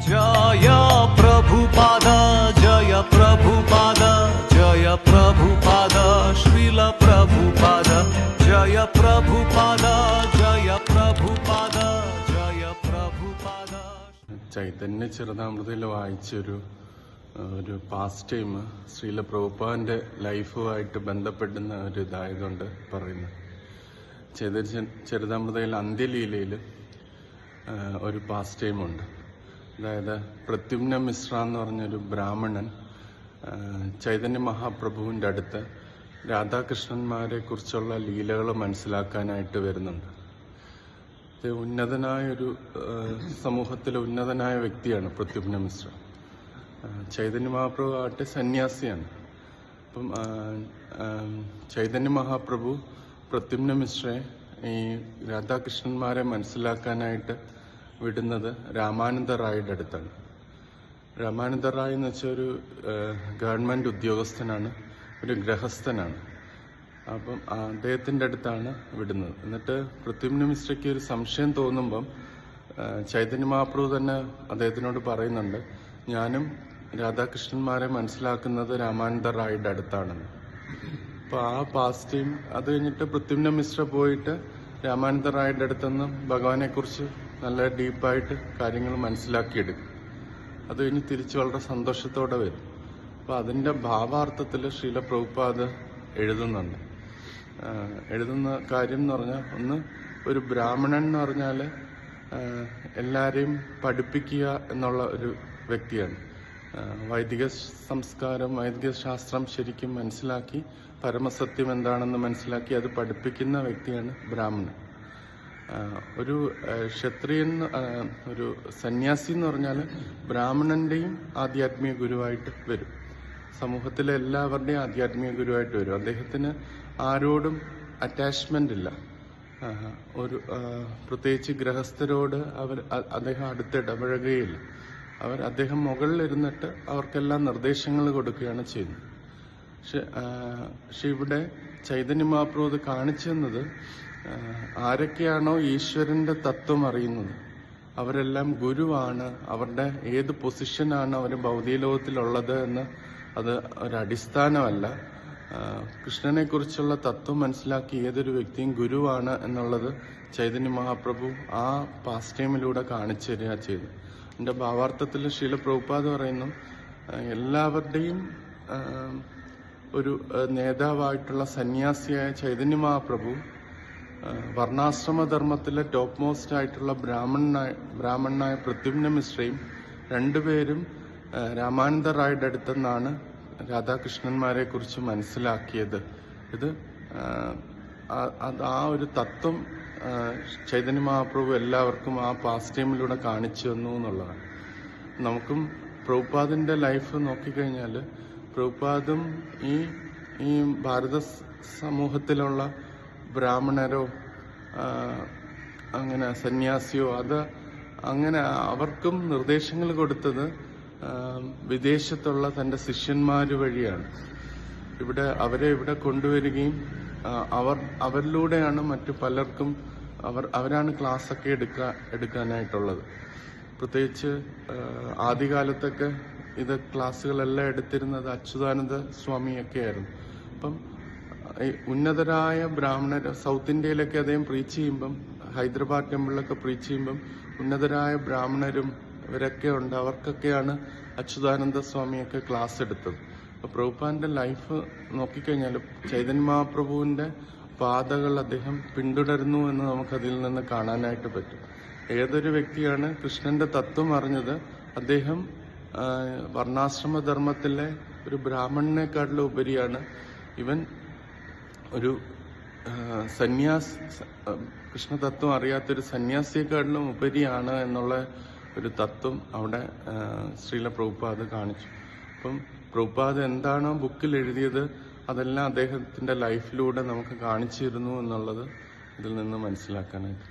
जय प्रभुपाद जय प्रभुपाद जय प्रभुपाद श्रील प्रभुपाद जय प्रभुपाद जय प्रभुपाद जय प्रभुपाद. ചൈതന്യ ചരിതാമൃതയിൽ വായിച്ചൊരു പാസ്റ്റ് ടൈം ശ്രീല പ്രഭുപാദിന്റെ ലൈഫുമായിട്ട് ബന്ധപ്പെടുന്ന ഒരു ഇതായതുകൊണ്ട് പറയുന്നു. ചൈതന്യ ചരിതാമൃതയിൽ അന്ത്യലീലയിൽ ഒരു പാസ്റ്റ് ടൈം ഉണ്ട്. അതായത് പ്രത്യുമ്ന മിശ്ര എന്ന് പറഞ്ഞൊരു ബ്രാഹ്മണൻ ചൈതന്യ മഹാപ്രഭുവിൻ്റെ അടുത്ത് രാധാകൃഷ്ണന്മാരെ കുറിച്ചുള്ള ലീലകൾ മനസ്സിലാക്കാനായിട്ട് വരുന്നുണ്ട്. ഉന്നതനായൊരു സമൂഹത്തിലെ ഉന്നതനായ വ്യക്തിയാണ് പ്രത്യുമ്ന മിശ്ര. ചൈതന്യ മഹാപ്രഭു ആട്ടെ സന്യാസിയാണ്. അപ്പം ചൈതന്യ മഹാപ്രഭു പ്രത്യുമ്ന മിശ്രയെ ഈ രാധാകൃഷ്ണന്മാരെ മനസ്സിലാക്കാനായിട്ട് വിടുന്നത് രാമാനന്ദ റായിയുടെ അടുത്താണ്. രാമാനന്ദ റായ് എന്ന് വെച്ചാൽ ഒരു ഗവൺമെൻറ് ഉദ്യോഗസ്ഥനാണ്, ഒരു ഗൃഹസ്ഥനാണ്. അപ്പം അദ്ദേഹത്തിൻ്റെ അടുത്താണ് വിടുന്നത്. എന്നിട്ട് പ്രത്യുമ്ന മിശ്രയ്ക്ക് ഒരു സംശയം തോന്നുമ്പം ചൈതന്യ മഹാപ്രഭു തന്നെ അദ്ദേഹത്തിനോട് പറയുന്നുണ്ട്, ഞാനും രാധാകൃഷ്ണന്മാരെ മനസ്സിലാക്കുന്നത് രാമാനന്ദ റായിയുടെ അടുത്താണെന്ന്. അപ്പോൾ ആ പാസ്റ്റ് ടൈം അത് കഴിഞ്ഞിട്ട് പ്രത്യുമ്ന മിശ്ര പോയിട്ട് രാമാനന്ദ റായിയുടെ അടുത്തുനിന്ന് ഭഗവാനെക്കുറിച്ച് നല്ല ഡീപ്പായിട്ട് കാര്യങ്ങൾ മനസ്സിലാക്കിയെടുക്കും. അത് കഴിഞ്ഞ് തിരിച്ച് വളരെ സന്തോഷത്തോടെ വരും. അപ്പോൾ അതിൻ്റെ ഭാവാർത്ഥത്തിൽ ശ്രീല പ്രഭുപാദ് എഴുതുന്നുണ്ട്. എഴുതുന്ന കാര്യം എന്ന് പറഞ്ഞാൽ, ഒന്ന്, ഒരു ബ്രാഹ്മണൻ എന്ന് പറഞ്ഞാൽ എല്ലാവരെയും പഠിപ്പിക്കുക എന്നുള്ള ഒരു വ്യക്തിയാണ്. വൈദിക സംസ്കാരം, വൈദിക ശാസ്ത്രം ശരിക്കും മനസ്സിലാക്കി പരമസത്യം എന്താണെന്ന് മനസ്സിലാക്കി അത് പഠിപ്പിക്കുന്ന വ്യക്തിയാണ് ബ്രാഹ്മണൻ. ഒരു ക്ഷത്രിയൻ, ഒരു സന്യാസി എന്ന് പറഞ്ഞാൽ ബ്രാഹ്മണന്റെയും ആധ്യാത്മിക ഗുരുവായിട്ട് വരും. സമൂഹത്തിലെ എല്ലാവരുടെയും ആധ്യാത്മിക ഗുരുവായിട്ട് വരും. അദ്ദേഹത്തിന് ആരോടും അറ്റാച്ച്മെന്റ് ഇല്ല. ഒരു പ്രത്യേകിച്ച് ഗൃഹസ്ഥരോട് അദ്ദേഹം അടുത്തിടപഴകുകയില്ല. അദ്ദേഹം മുകളിലിരുന്നിട്ട് അവർക്കെല്ലാം നിർദ്ദേശങ്ങൾ കൊടുക്കുകയാണ് ചെയ്യുന്നത്. പക്ഷെ ഇവിടെ ചൈതന്യ മഹാപ്രഭു കാണിച്ചു തന്നത്, ആരൊക്കെയാണോ ഈശ്വരന്റെ തത്വം അറിയുന്നത് അവരെല്ലാം ഗുരുവാണ്. അവരുടെ ഏത് പൊസിഷനാണ് അവർ ഭൗതിക ലോകത്തിലുള്ളത് എന്ന് അത് ഒരടിസ്ഥാനമല്ല. കൃഷ്ണനെ കുറിച്ചുള്ള തത്വം മനസ്സിലാക്കി ഏതൊരു വ്യക്തിയും ഗുരുവാണ് എന്നുള്ളത് ചൈതന്യ മഹാപ്രഭു ആ പാസ്റ്റ് ടൈമിലൂടെ കാണിച്ചു തരിക ചെയ്തു. എൻ്റെ ഭാവാർത്ഥത്തിൽ ശ്രീല പ്രഭുപാദ് പറയുന്നു, എല്ലാവരുടെയും ഒരു നേതാവായിട്ടുള്ള സന്യാസിയായ ചൈതന്യ മഹാപ്രഭു വർണ്ണാശ്രമധർമ്മത്തിലെ ടോപ്പ് മോസ്റ്റ് ആയിട്ടുള്ള ബ്രാഹ്മണനായ പ്രത്യുമ്ന മിശ്രയും രണ്ടുപേരും രാമാനന്ദ റായിയുടെ അടുത്തുനിന്നാണ് രാധാകൃഷ്ണന്മാരെ കുറിച്ച് മനസ്സിലാക്കിയത്. ഇത് ആ ഒരു തത്വം ചൈതന്യ മഹാപ്രഭു എല്ലാവർക്കും ആ പാസ്റ്റ് ടൈമിലൂടെ കാണിച്ചു തന്നു എന്നുള്ളതാണ്. നമുക്കും പ്രഭുപാദിന്റെ ലൈഫ് നോക്കിക്കഴിഞ്ഞാൽ, പ്രഭുപാദും ഈ ഭാരത സമൂഹത്തിലുള്ള ബ്രാഹ്മണരോ അങ്ങനെ സന്യാസിയോ അങ്ങനെ അവർക്കും നിർദ്ദേശങ്ങൾ കൊടുത്തത് വിദേശത്തുള്ള തന്റെ ശിഷ്യന്മാര് വഴിയാണ്. അവരെ ഇവിടെ കൊണ്ടുവരികയും അവരിലൂടെയാണ് മറ്റു പലർക്കും അവരാണ് ക്ലാസ്സൊക്കെ എടുക്കാനായിട്ടുള്ളത്. പ്രത്യേകിച്ച് ആദ്യകാലത്തൊക്കെ ഇത് ക്ലാസ്സുകളെല്ലാം എടുത്തിരുന്നത് അച്യുതാനന്ദ സ്വാമിയൊക്കെ ആയിരുന്നു. അപ്പം ഉന്നതരായ ബ്രാഹ്മണർ സൗത്ത് ഇന്ത്യയിലൊക്കെ അദ്ദേഹം പ്രീച്ച് ചെയ്യുമ്പം, ഹൈദരാബാദ് ടെമ്പിളിലൊക്കെ പ്രീച്ച് ചെയ്യുമ്പം ഉന്നതരായ ബ്രാഹ്മണരും ഇവരൊക്കെ ഉണ്ട്. അവർക്കൊക്കെയാണ് അച്യുതാനന്ദ സ്വാമിയൊക്കെ ക്ലാസ് എടുത്തത്. അപ്പോൾ പ്രഭുപാദിന്റെ ലൈഫ് നോക്കിക്കഴിഞ്ഞാൽ ചൈതന്യ മഹാപ്രഭുവിന്റെ പാതകൾ അദ്ദേഹം പിന്തുടരുന്നു എന്ന് നമുക്കതിൽ നിന്ന് കാണാനായിട്ട് പറ്റും. ഏതൊരു വ്യക്തിയാണ് കൃഷ്ണന്റെ തത്വം അറിഞ്ഞത്, അദ്ദേഹം വർണ്ണാശ്രമധർമ്മത്തിലെ ഒരു ബ്രാഹ്മണനെക്കാട്ടിലും ഉപരിയാണ്. ഇവൻ ഒരു കൃഷ്ണതത്വം അറിയാത്തൊരു സന്യാസിയെക്കാട്ടിലും ഉപരിയാണ് എന്നുള്ള ഒരു തത്വം അവിടെ ശ്രീല പ്രഭുപാദ് കാണിച്ചു. അപ്പം പ്രഭുപാദ് എന്താണോ ബുക്കിൽ എഴുതിയത് അതെല്ലാം അദ്ദേഹത്തിന്റെ ലൈഫിലൂടെ നമുക്ക് കാണിച്ചു തരുന്നു എന്നുള്ളത് ഇതിൽ നിന്ന് മനസ്സിലാക്കാനായിട്ട്.